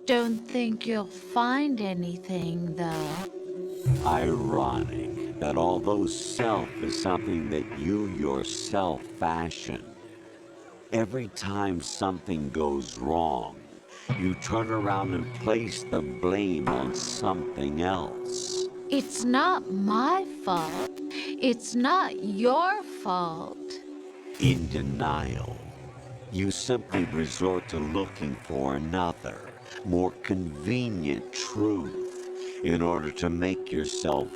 Don't think you'll find anything, though. Ironic that although self is something that you yourself fashion, every time something goes wrong, you turn around and place the blame on something else. It's not my fault. It's not your fault. In denial, you simply resort to looking for another, more convenient truth in order to make yourself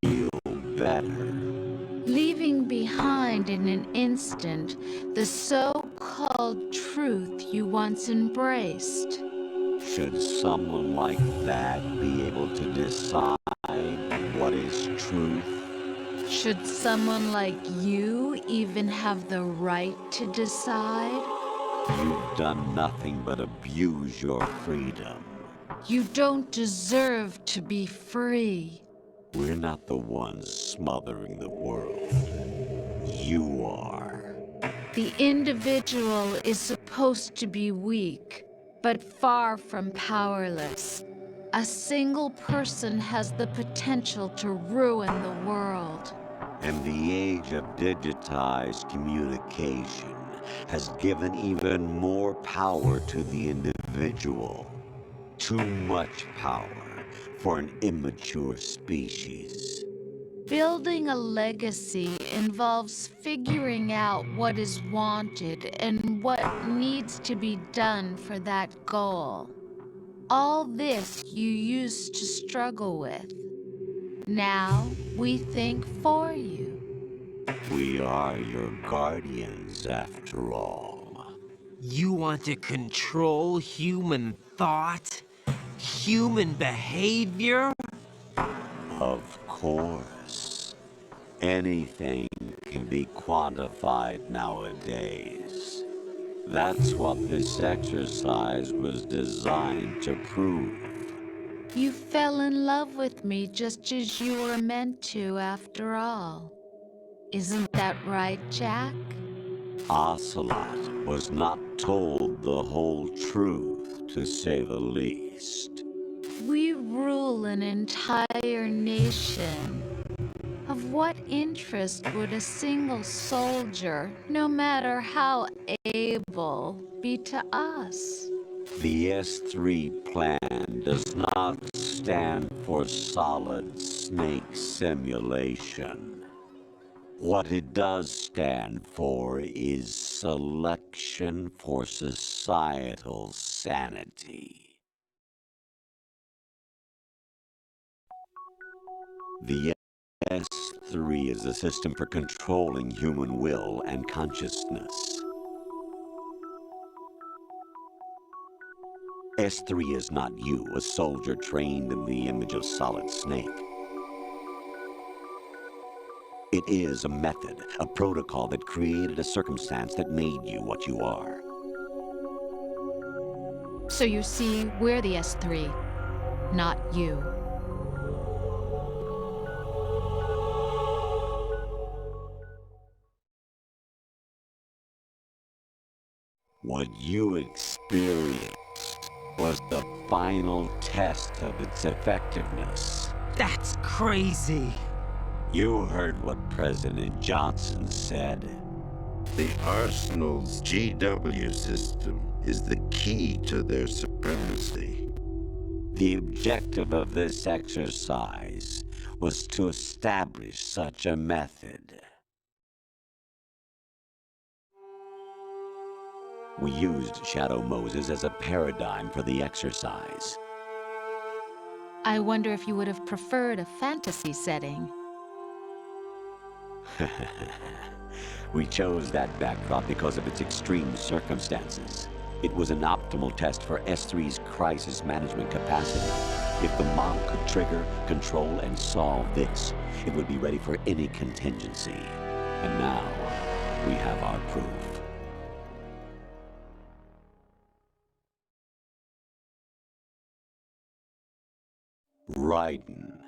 feel better. Leaving behind in an instant the so-called truth you once embraced. Should someone like that be able to decide what is truth? Should someone like you even have the right to decide? You've done nothing but abuse your freedom. You don't deserve to be free. We're not the ones smothering the world. You are. The individual is supposed to be weak, but far from powerless. A single person has the potential to ruin the world. And the age of digitized communication has given even more power to the individual. Too much power for an immature species. Building a legacy involves figuring out what is wanted and what needs to be done for that goal. All this you used to struggle with. Now we think for you. We are your guardians, after all. You want to control human thought? Human behavior? Of course. Anything can be quantified nowadays. That's what this exercise was designed to prove. You fell in love with me just as you were meant to after all. Isn't that right, Jack? Ocelot was not told the whole truth, to say the least. We rule an entire nation. Of what interest would a single soldier, no matter how able, be to us? The S3 plan does not stand for solid snake simulation. What it does stand for is selection for societal sanity. The S3 is a system for controlling human will and consciousness. S3 is not you, a soldier trained in the image of Solid Snake. It is a method, a protocol that created a circumstance that made you what you are. So you see, we're the S3, not you. What you experienced was the final test of its effectiveness. That's crazy. You heard what President Johnson said. The Arsenal's GW system is the key to their supremacy. The objective of this exercise was to establish such a method. We used Shadow Moses as a paradigm for the exercise. I wonder if you would have preferred a fantasy setting. We chose that backdrop because of its extreme circumstances. It was an optimal test for S3's crisis management capacity. If the mob could trigger, control, and solve this, it would be ready for any contingency. And now, we have our proof. Raiden,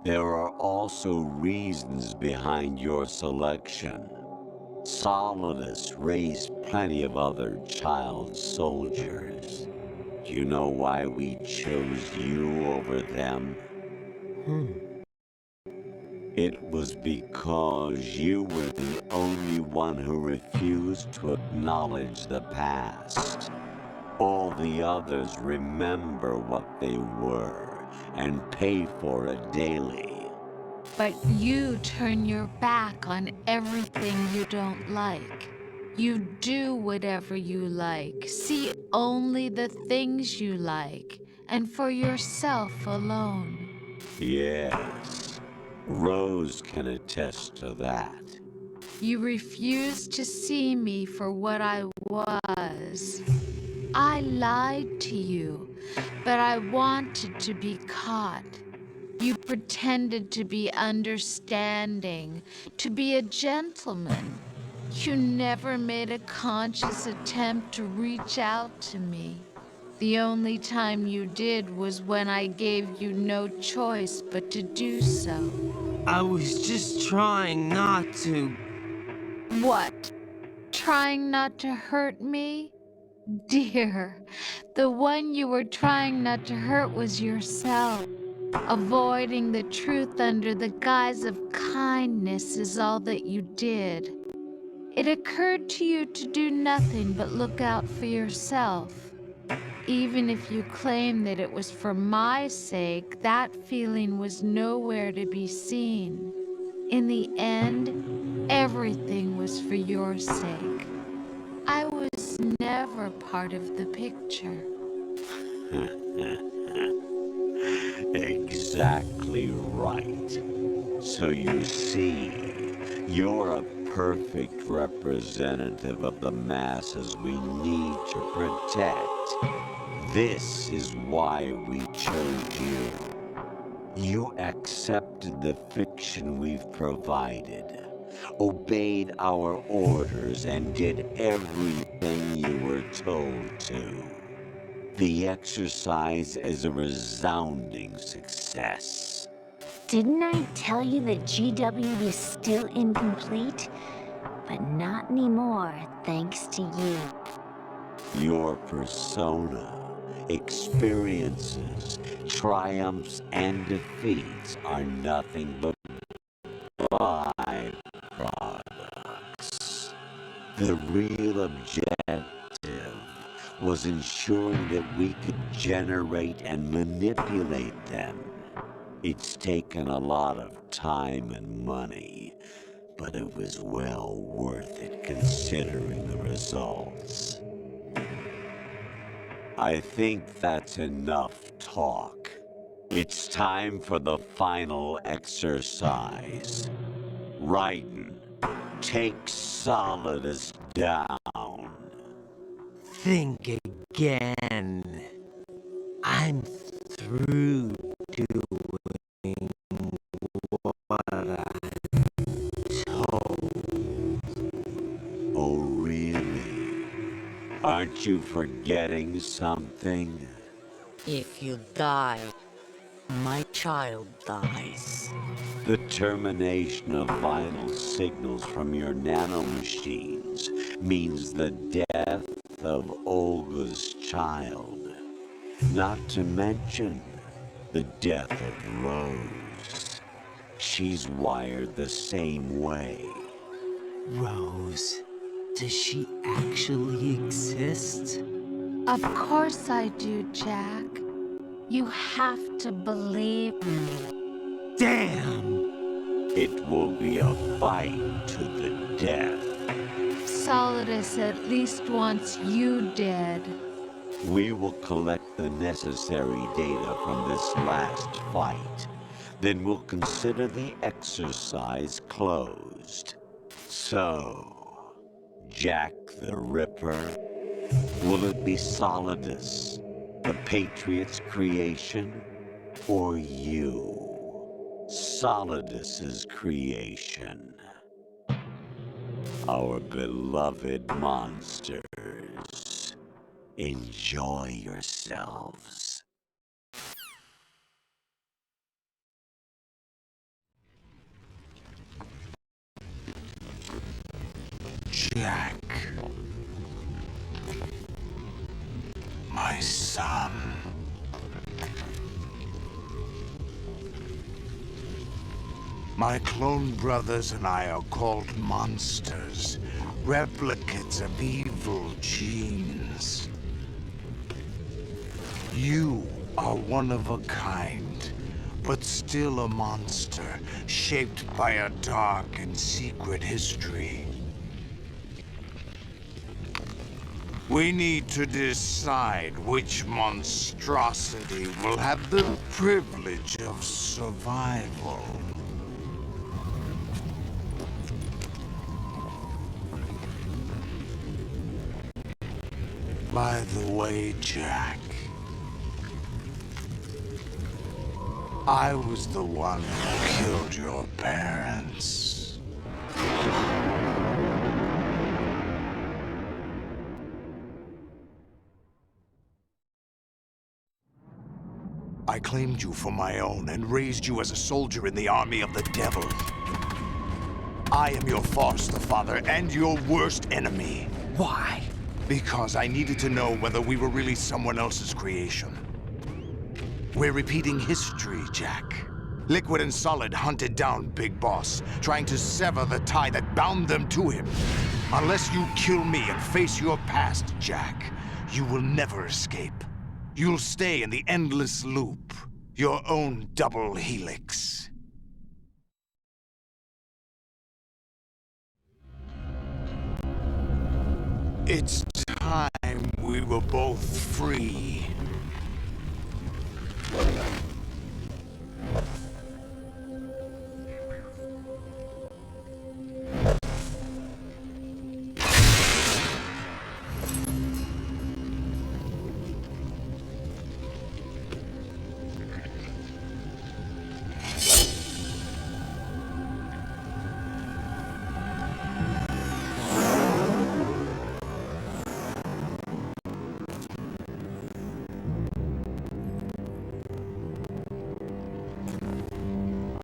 there are also reasons behind your selection. Solidus raised plenty of other child soldiers. you know why we chose you over them? It was because you were the only one who refused to acknowledge the past. All the others remember what they were and pay for it daily. But you turn your back on everything you don't like. You do whatever you like, see only the things you like, and for yourself alone. Yes, Rose can attest to that. You refuse to see me for what I was. I lied to you, but I wanted to be caught. You pretended to be understanding, to be a gentleman. You never made a conscious attempt to reach out to me. The only time you did was when I gave you no choice but to do so. I was just trying not to. What? Trying not to hurt me? Dear, the one you were trying not to hurt was yourself. Avoiding the truth under the guise of kindness is all that you did. It occurred to you to do nothing but look out for yourself. Even if you claim that it was for my sake, that feeling was nowhere to be seen. In the end, everything was for your sake. I was never part of the picture. Exactly right. So you see, you're a perfect representative of the masses we need to protect. This is why we chose you. You accepted the fiction we've provided, obeyed our orders, and did everything you were told to. The exercise is a resounding success. Didn't I tell you that GW is still incomplete? But not anymore, thanks to you. Your persona, experiences, triumphs, and defeats are nothing but byproducts. The real objective was ensuring that we could generate and manipulate them. It's taken a lot of time and money, but it was well worth it considering the results. I think that's enough talk. It's time for the final exercise. Raiden, take Solidus down. Think again. I'm through doing what I told. Oh, really? Aren't you forgetting something? If you die, my child dies. The termination of vital signals from your nanomachines means the death of Olga's child. Not to mention the death of Rose. She's wired the same way. Rose, does she actually exist? Of course I do, Jack. You have to believe me. Damn! It will be a fight to the death. Solidus at least wants you dead. We will collect the necessary data from this last fight. Then we'll consider the exercise closed. So, Jack the Ripper, will it be Solidus, the Patriot's creation, or you, Solidus's creation? Our beloved monsters, enjoy yourselves. Jack. My my son. My clone brothers and I are called monsters, replicates of evil genes. You are one of a kind, but still a monster, shaped by a dark and secret history. We need to decide which monstrosity will have the privilege of survival. By the way, Jack, I was the one who killed your parents. I claimed you for my own and raised you as a soldier in the army of the devil. I am your foster father and your worst enemy. Why? Because I needed to know whether we were really someone else's creation. We're repeating history, Jack. Liquid and Solid hunted down Big Boss, trying to sever the tie that bound them to him. Unless you kill me and face your past, Jack, you will never escape. You'll stay in the endless loop, your own double helix. It's time we were both free.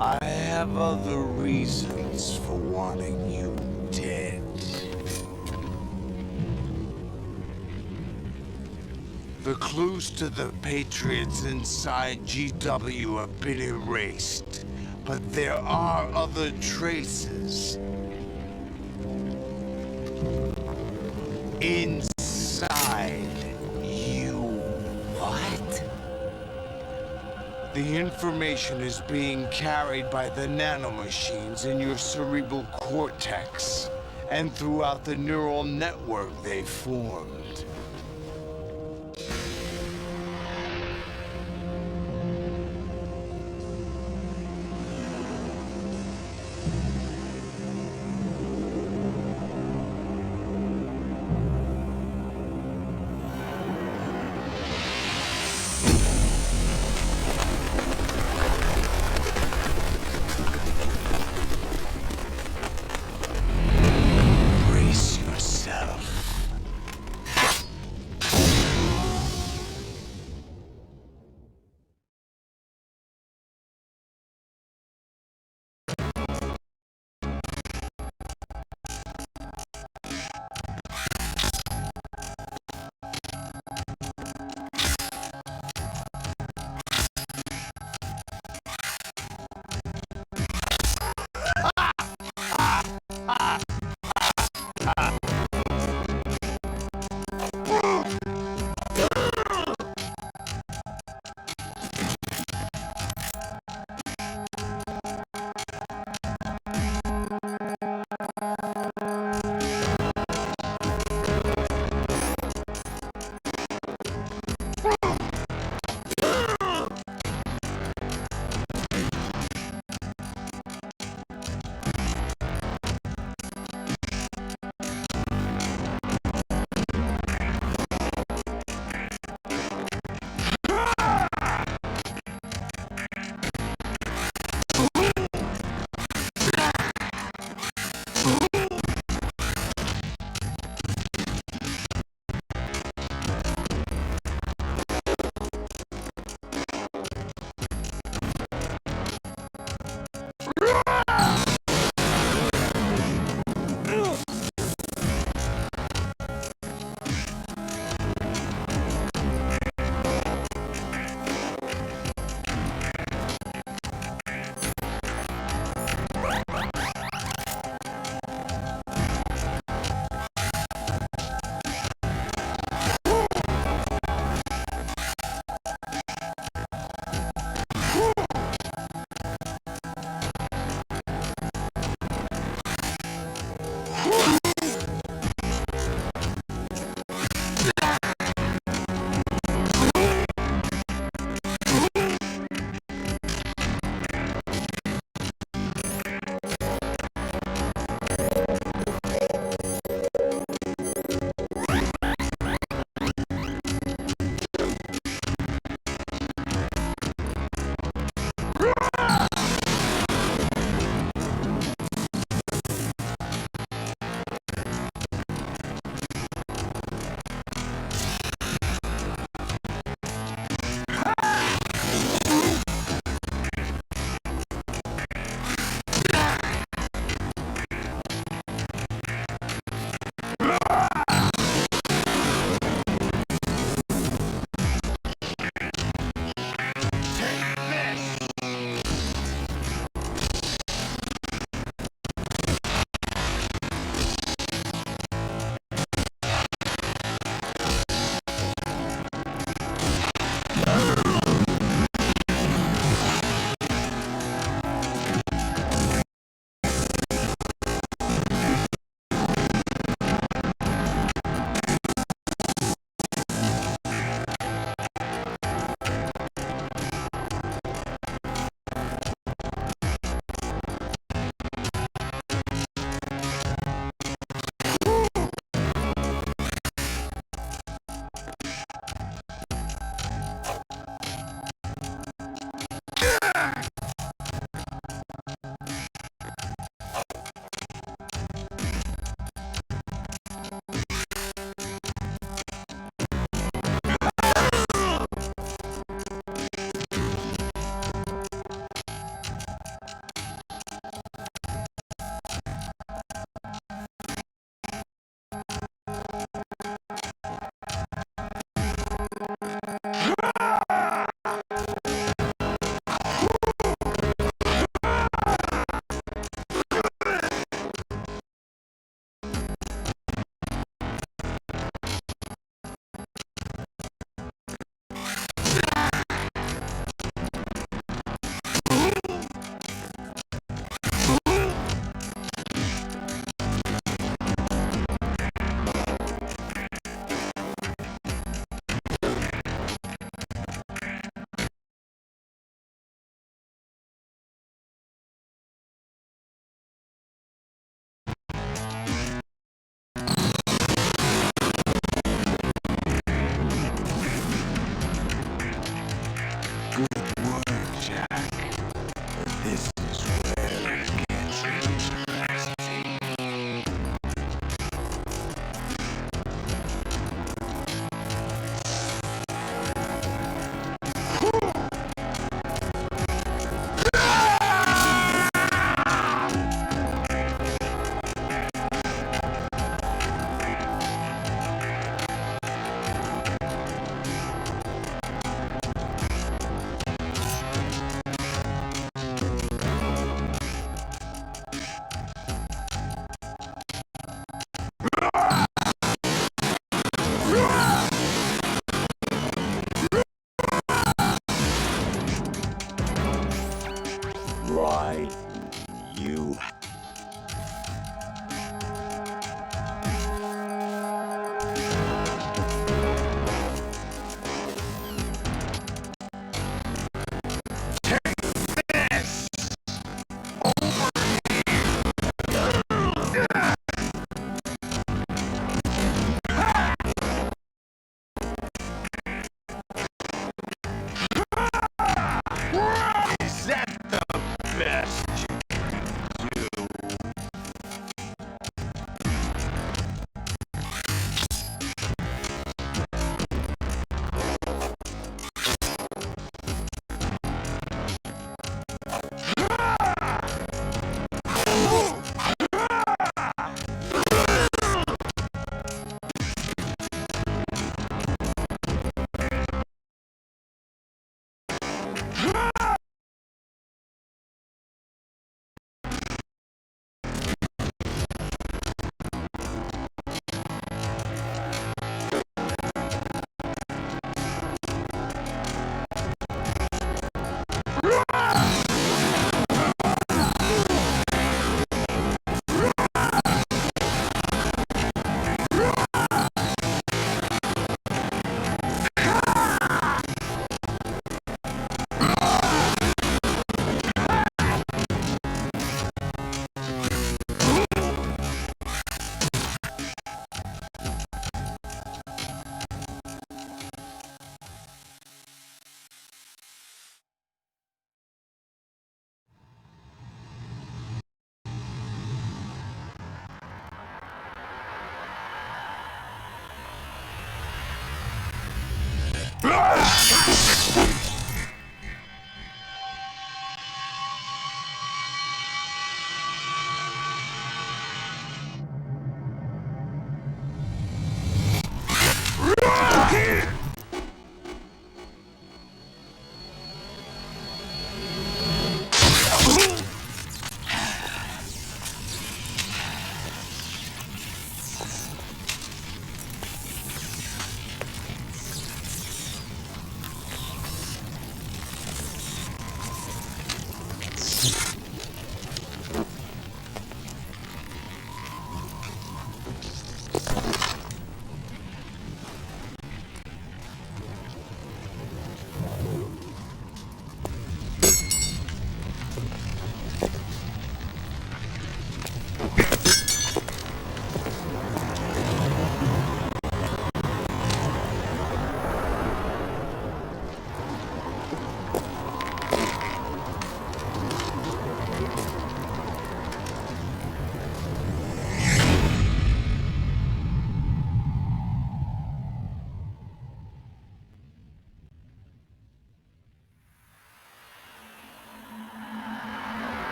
I have other reasons for wanting you dead. The clues to the Patriots inside GW have been erased, but there are other traces. Inside you. What? The information is being carried by the nanomachines in your cerebral cortex and throughout the neural network they formed. Brace yourself.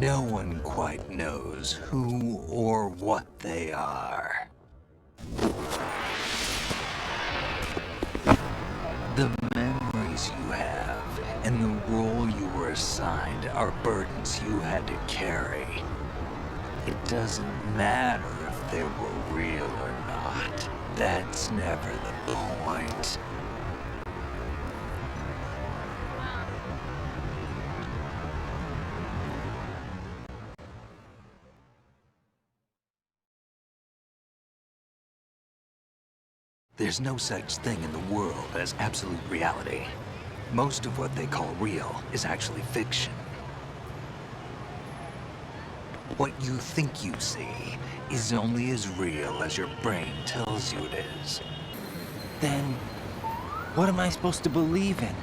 No one quite knows who or what they are. The memories you have and the role you were assigned are burdens you had to carry. It doesn't matter if they were real or not. That's never the point. There's no such thing in the world as absolute reality. Most of what they call real is actually fiction. What you think you see is only as real as your brain tells you it is. Then, what am I supposed to believe in?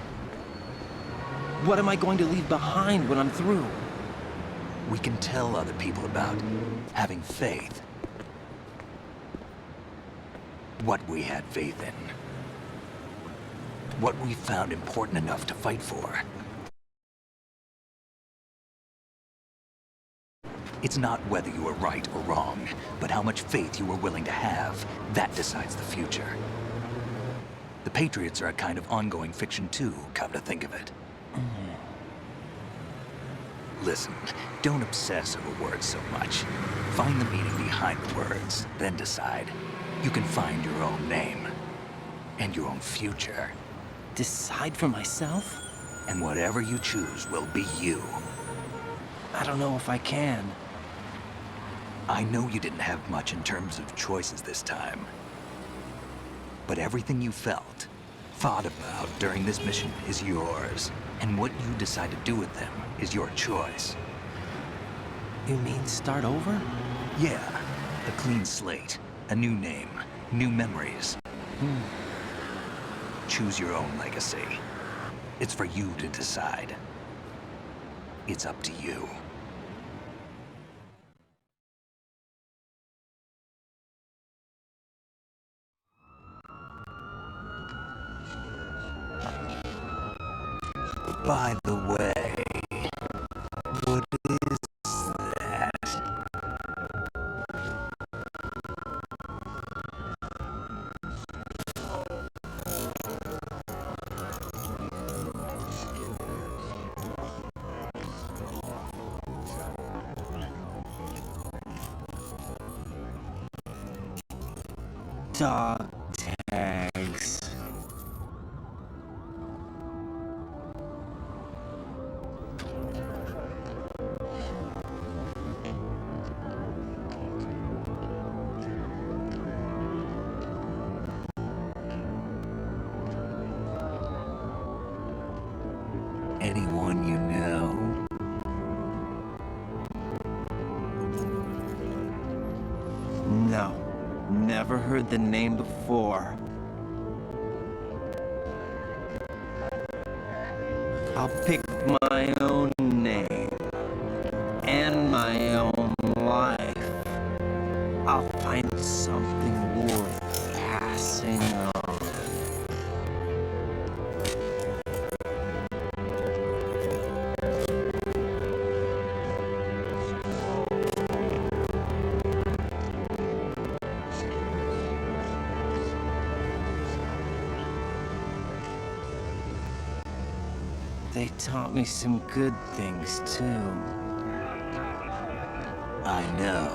What am I going to leave behind when I'm through? We can tell other people about having faith. What we had faith in. What we found important enough to fight for. It's not whether you were right or wrong, but how much faith you were willing to have. That decides the future. The Patriots are a kind of ongoing fiction too, come to think of it. Listen, don't obsess over words so much. Find the meaning behind the words, then decide. You can find your own name. And your own future. Decide for myself? And whatever you choose will be you. I don't know if I can. I know you didn't have much in terms of choices this time. But everything you felt, thought about during this mission is yours. And what you decide to do with them is your choice. You mean start over? Yeah, a clean slate, a new name, new memories. Choose your own legacy. It's for you to decide. It's up to you. By the way, what is that? Dog tags. Anyone you know? No, never heard the name before. I'll pick my own name and my own life. I'll find something worth passing on. They taught me some good things, too. I know.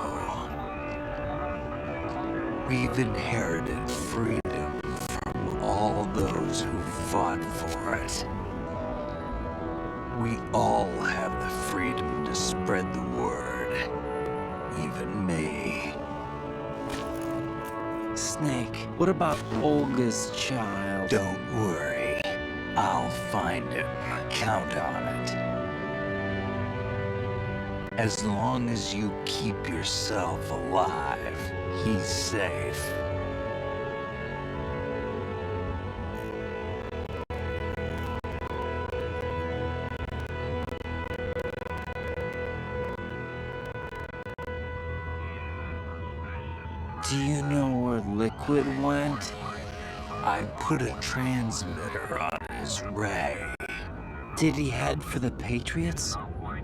We've inherited freedom from all those who fought for it. We all have the freedom to spread the word. Even me. Snake, what about Olga's child? Don't worry. I'll find him. Count on it. As long as you keep yourself alive, he's safe. Do you know where Liquid went? I put a transmitter on his ray. Did he head for the Patriots?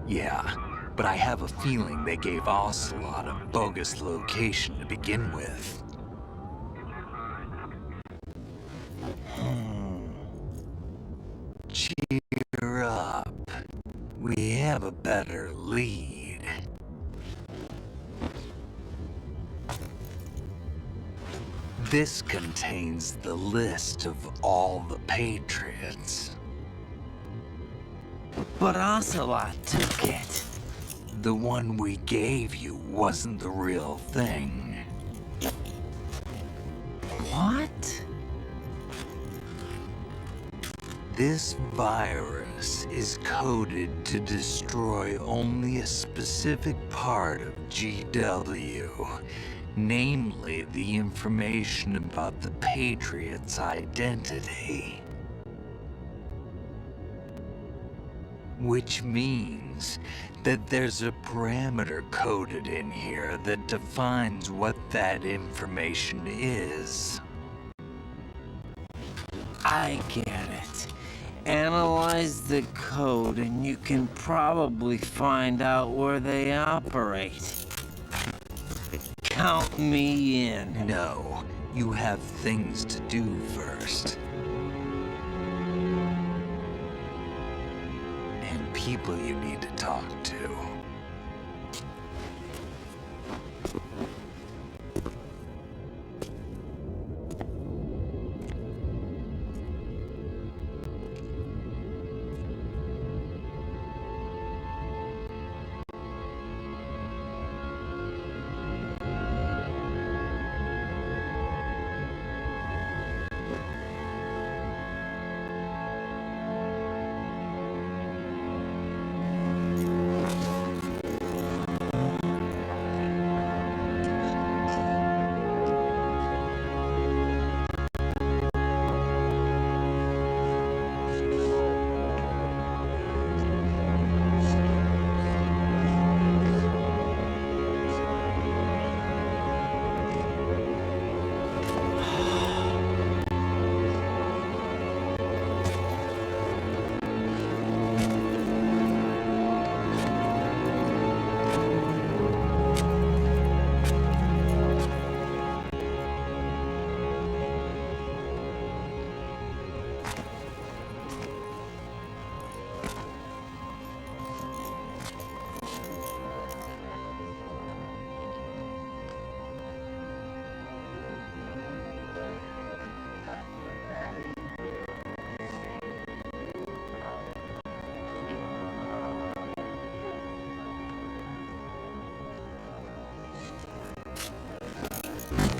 Yeah, but I have a feeling they gave Ocelot a bogus location to begin with. Cheer up. We have a better lead. This contains the list of all the Patriots. But Ocelot took it. The one we gave you wasn't the real thing. What? This virus is coded to destroy only a specific part of GW, namely the information about the Patriot's identity. Which means that there's a parameter coded in here that defines what that information is. I get it. Analyze the code and you can probably find out where they operate. Count me in. No, you have things to do first. And people you need to talk to.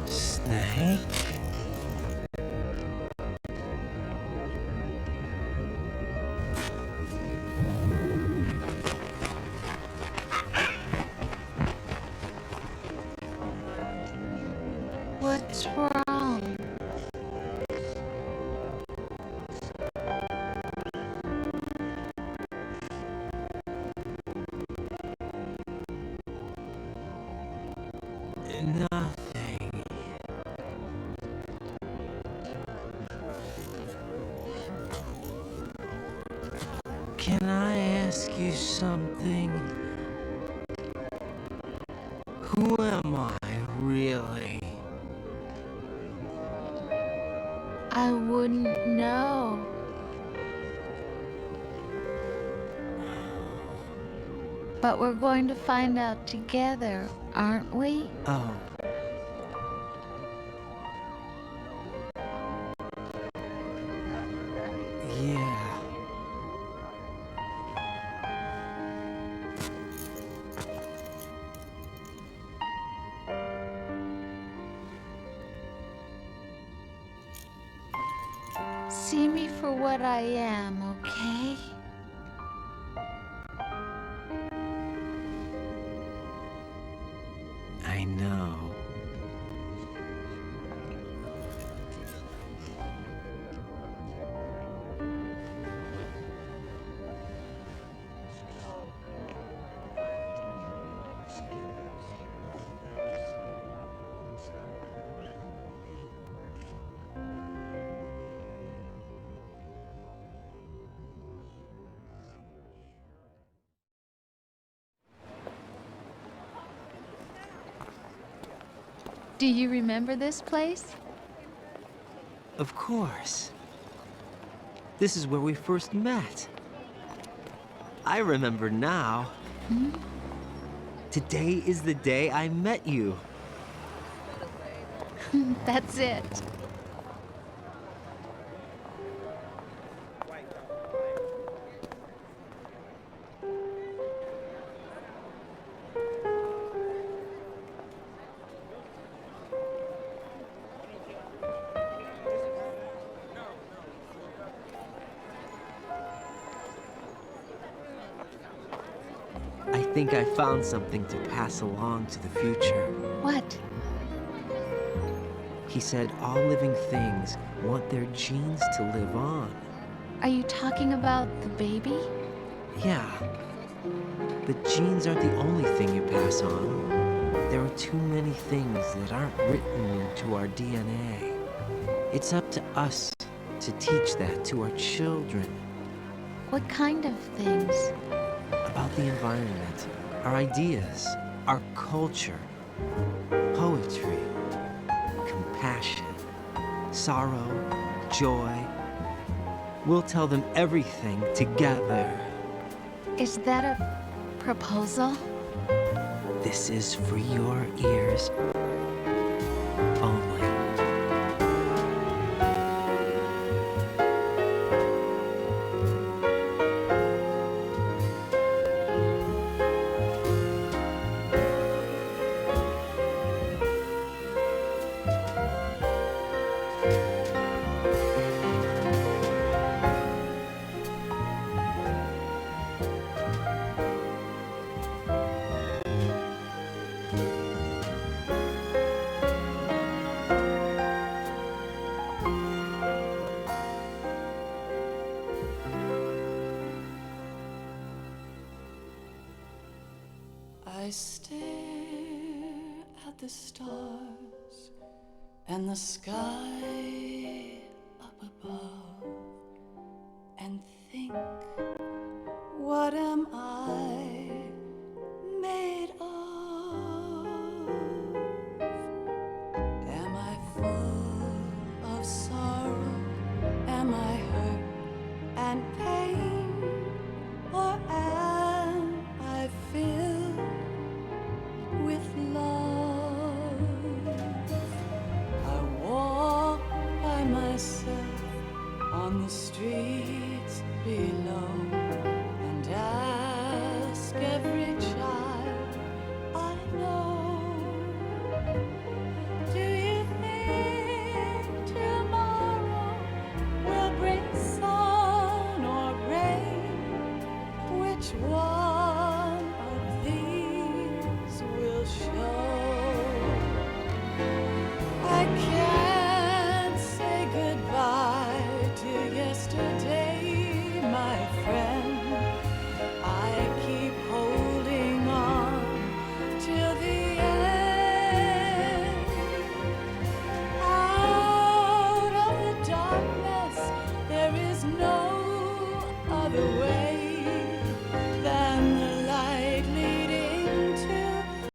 Snake? What's wrong? Nothing. Can I ask you something? Who am I, really? I wouldn't know. But we're going to find out together, aren't we? Oh. Yeah. See me for what I am, okay? I know. Do you remember this place? Of course. This is where we first met. I remember now. Today is the day I met you. That's it. I think I found something to pass along to the future. What? He said all living things want their genes to live on. Are you talking about the baby? Yeah. But genes aren't the only thing you pass on. There are too many things that aren't written into our DNA. It's up to us to teach that to our children. What kind of things? About the environment, our ideas, our culture, poetry, compassion, sorrow, joy. We'll tell them everything together. Is that a proposal? This is for your ears only. I stare at the stars and the sky up above and think, what am I made of? Am I full of sorrow? Am I hurt and pain? Or am I filled with love?